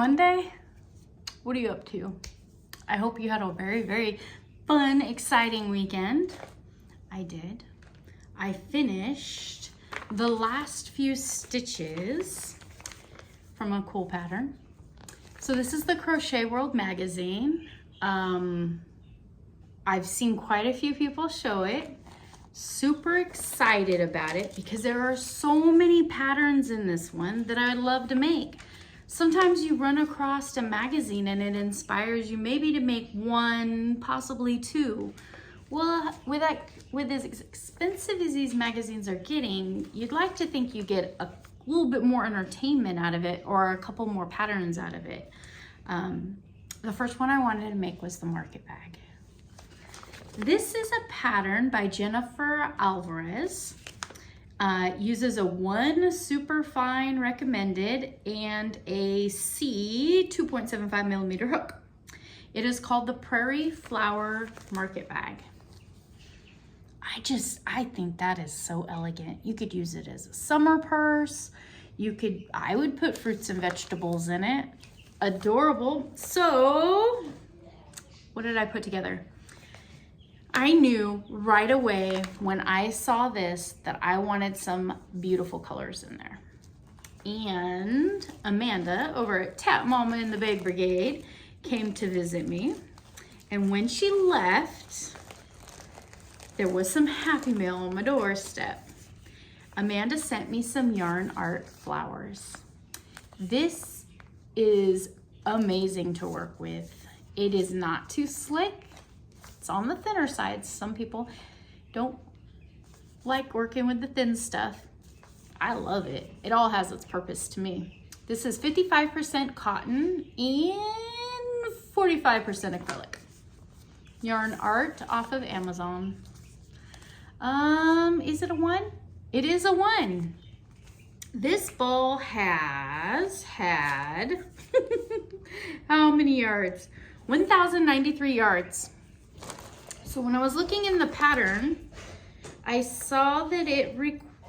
Monday. What are you up to? I hope you had a very, very fun, exciting weekend. I did. I finished the last few stitches from a cool pattern. So this is the Crochet World magazine. I've seen quite a few people show it. Super excited about it because there are so many patterns in this one that I'd love to make. Sometimes you run across a magazine and it inspires you maybe to make one, possibly two. Well, with as expensive as these magazines are getting, you'd like to think you get a little bit more entertainment out of it or a couple more patterns out of it. The first one I wanted to make was the market bag. This is a pattern by Jennifer Alvarez. Uses a 1 super fine recommended and a C 2.75 millimeter hook. It is called the Prairie Flower Market Bag. I think that is so elegant. You could use it as a summer purse. I would put fruits and vegetables in it. Adorable. So, what did I put together? I knew right away when I saw this that I wanted some beautiful colors in there. And Amanda over at Tap Mama in the Bag Brigade came to visit me. And when she left, there was some happy mail on my doorstep. Amanda sent me some yarn art flowers. This is amazing to work with. It is not too slick. It's on the thinner side. Some people don't like working with the thin stuff. I love it. It all has its purpose to me. This is 55% cotton and 45% acrylic. Yarn art off of Amazon. Is it a 1? It is a 1. This ball has had how many yards? 1,093 yards. So when I was looking in the pattern, I saw that it required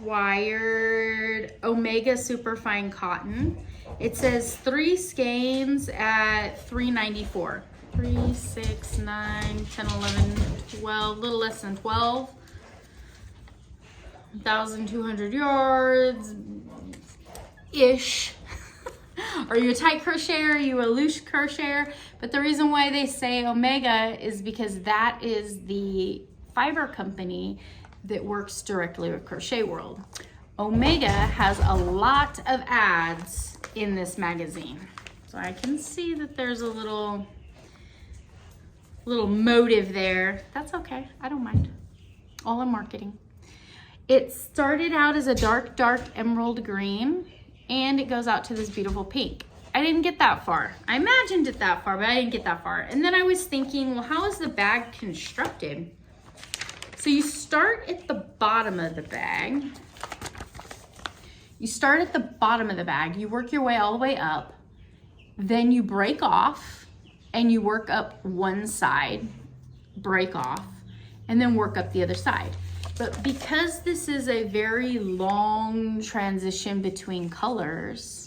Omega Superfine Cotton. It says 3 skeins at $3.94. 3, 6, 9, 10, 11, 12, a little less than 12. 1,200 yards-ish. Are you a tight crocheter? Are you a loose crocheter? But the reason why they say Omega is because that is the fiber company that works directly with Crochet World. Omega has a lot of ads in this magazine. So I can see that there's a little motive there. That's okay, I don't mind. All in marketing. It started out as a dark emerald green, and it goes out to this beautiful pink. I didn't get that far. I imagined it that far, but I didn't get that far. And then I was thinking, well, how is the bag constructed? So you start at the bottom of the bag. You work your way all the way up. Then you break off, and you work up one side, break off, and then work up the other side. But because this is a very long transition between colors,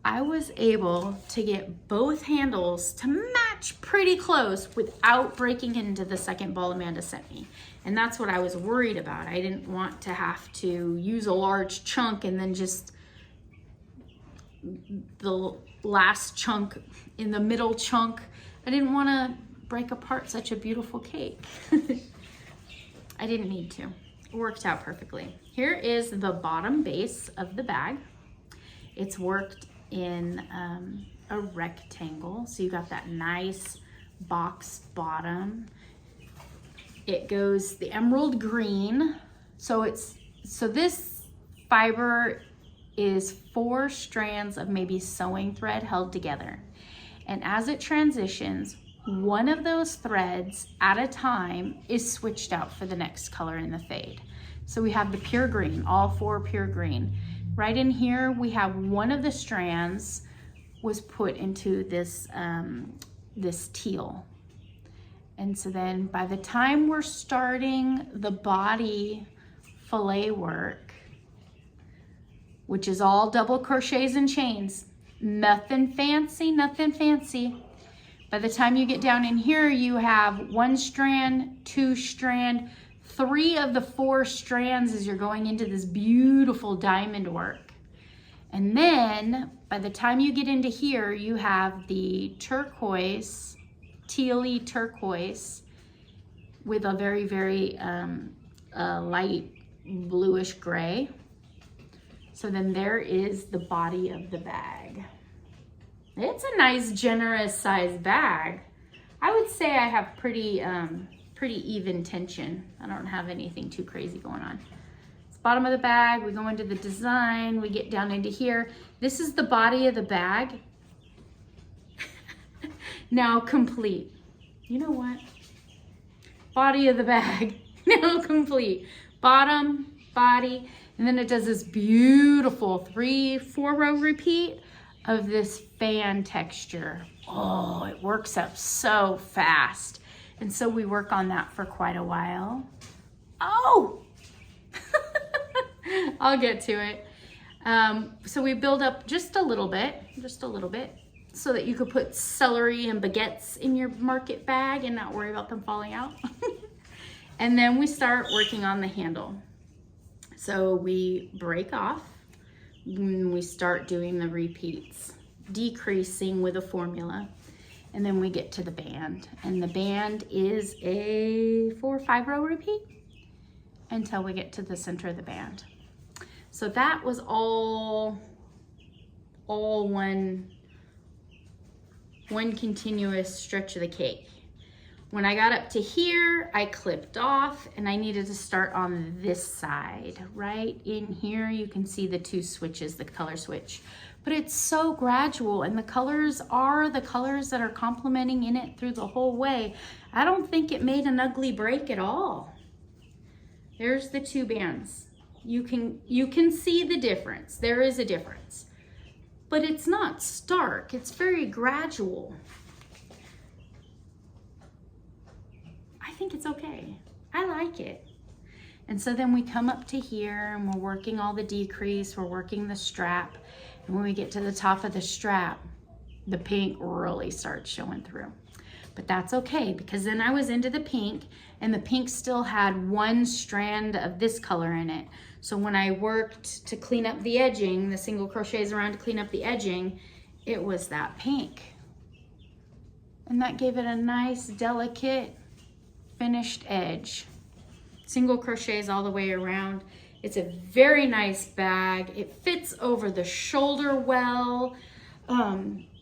I was able to get both handles to match pretty close without breaking into the second ball Amanda sent me. And that's what I was worried about. I didn't want to have to use a large chunk and then just the last chunk in the middle chunk. I didn't want to break apart such a beautiful cake. I didn't need to. It worked out perfectly. Here is the bottom base of the bag. It's worked in a rectangle, so you got that nice box bottom. It goes the emerald green. So this fiber is 4 strands of maybe sewing thread held together. And as it transitions, one of those threads at a time is switched out for the next color in the fade. So we have the pure green, all 4 pure green. Right in here, we have one of the strands was put into this, this teal. And so then by the time we're starting the body fillet work, which is all double crochets and chains, Nothing fancy, nothing fancy. By the time you get down in here, you have 1 strand, 2 strand, 3 of the 4 strands as you're going into this beautiful diamond work. And then by the time you get into here, you have the turquoise, tealy turquoise with a very, very light bluish gray. So then there is the body of the bag. It's a nice, generous sized bag. I would say I have pretty even tension. I don't have anything too crazy going on. It's the bottom of the bag. We go into the design. We get down into here. This is the body of the bag. Now complete. You know what? Body of the bag. Now complete. Bottom, body, and then it does this beautiful 3-4 row repeat of this fan texture. Oh, it works up so fast. And so we work on that for quite a while. Oh, I'll get to it. So we build up just a little bit, so that you could put celery and baguettes in your market bag and not worry about them falling out. And then we start working on the handle. So we break off when we start doing the repeats, decreasing with a formula. And then we get to the band. And the band is a 4 or 5 row repeat until we get to the center of the band. So that was all one continuous stretch of the cake. When I got up to here, I clipped off and I needed to start on this side. Right in here, you can see the 2 switches, the color switch. But it's so gradual and the colors are the colors that are complementing in it through the whole way. I don't think it made an ugly break at all. There's the 2 bands. You can see the difference. There is a difference. But it's not stark, it's very gradual. I think it's okay. I like it. And so then we come up to here and we're working all the decrease, we're working the strap. And when we get to the top of the strap, the pink really starts showing through. But that's okay, because then I was into the pink and the pink still had 1 strand of this color in it. So when I worked to clean up the edging, the single crochets around to clean up the edging, it was that pink. And that gave it a nice, delicate, finished edge. Single crochets all the way around. It's a very nice bag. It fits over the shoulder well.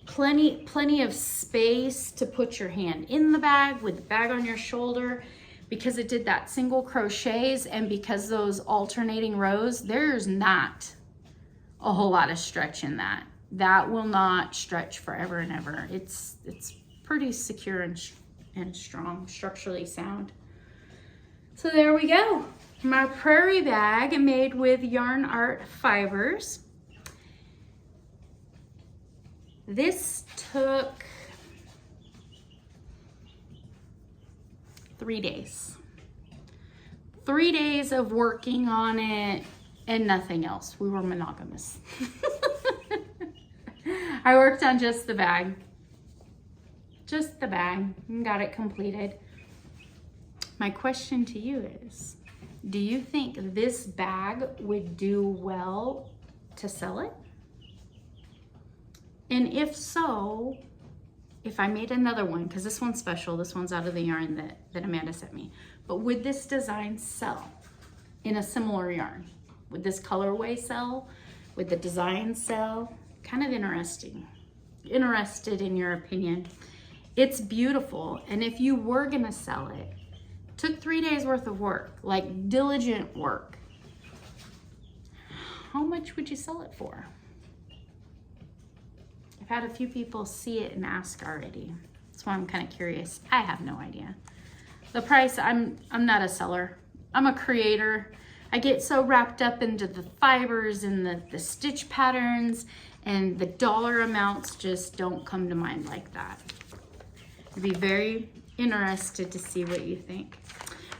Plenty of space to put your hand in the bag with the bag on your shoulder. Because it did that single crochets and because those alternating rows, there's not a whole lot of stretch in that. That will not stretch forever and ever. It's pretty secure and strong, structurally sound. So there we go. My prairie bag made with Yarn Art fibers. This took 3 days. 3 days of working on it and nothing else. We were monogamous. I worked on just the bag. Just the bag and got it completed. My question to you is, do you think this bag would do well to sell it? And if so, if I made another one, because this one's special, this one's out of the yarn that Amanda sent me, but would this design sell in a similar yarn? Would this colorway sell? Would the design sell? Kind of interesting. Interested in your opinion. It's beautiful, and if you were gonna sell it, took 3 days worth of work, like diligent work, how much would you sell it for? I've had a few people see it and ask already. That's why I'm kind of curious. I have no idea. The price, I'm not a seller. I'm a creator. I get so wrapped up into the fibers and the stitch patterns, and the dollar amounts just don't come to mind like that. I'd be very interested to see what you think.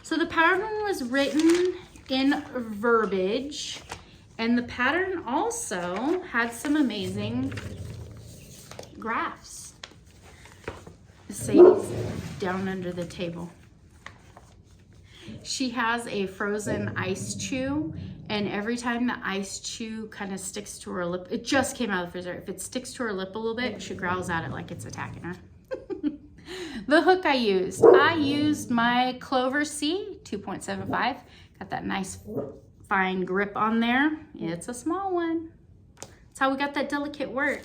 So the pattern was written in verbiage, and the pattern also had some amazing graphs. Sadie's down under the table. She has a frozen ice chew, and every time the ice chew kind of sticks to her lip, it just came out of the freezer. If it sticks to her lip a little bit, she growls at it like it's attacking her. The hook I used my Clover C 2.75. Got that nice fine grip on there. It's a small one. That's how we got that delicate work.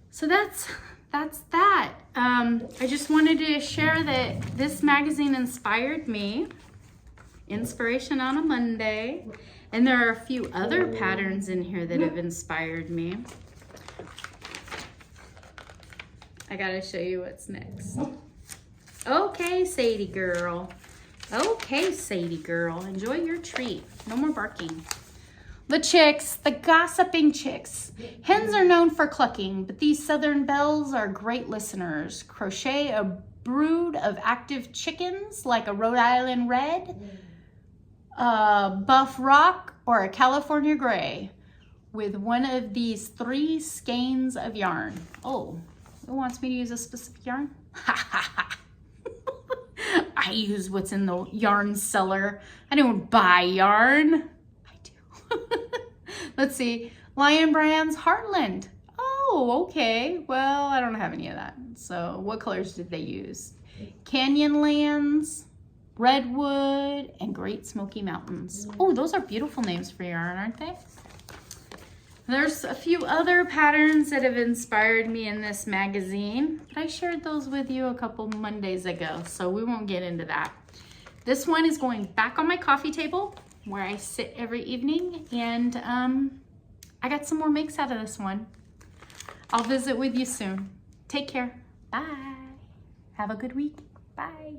So that's that. I just wanted to share that this magazine inspired me. Inspiration on a Monday. And there are a few other patterns in here that have inspired me. I gotta show you what's next. Okay, Sadie girl. Okay, Sadie girl. Enjoy your treat. No more barking. The chicks, the gossiping chicks. Hens are known for clucking, but these southern belles are great listeners. Crochet a brood of active chickens like a Rhode Island red, a buff rock, or a California gray with one of these 3 skeins of yarn. Oh, who wants me to use a specific yarn? I use what's in the yarn cellar. I don't buy yarn. Let's see, Lion Brand's Heartland. Oh, okay. Well, I don't have any of that. So what colors did they use? Canyonlands, Redwood, and Great Smoky Mountains. Oh, those are beautiful names for yarn, aren't they? There's a few other patterns that have inspired me in this magazine. I shared those with you a couple Mondays ago, so we won't get into that. This one is going back on my coffee table where I sit every evening, and I got some more makes out of this one. I'll visit with you soon. Take care. Bye. Have a good week. Bye.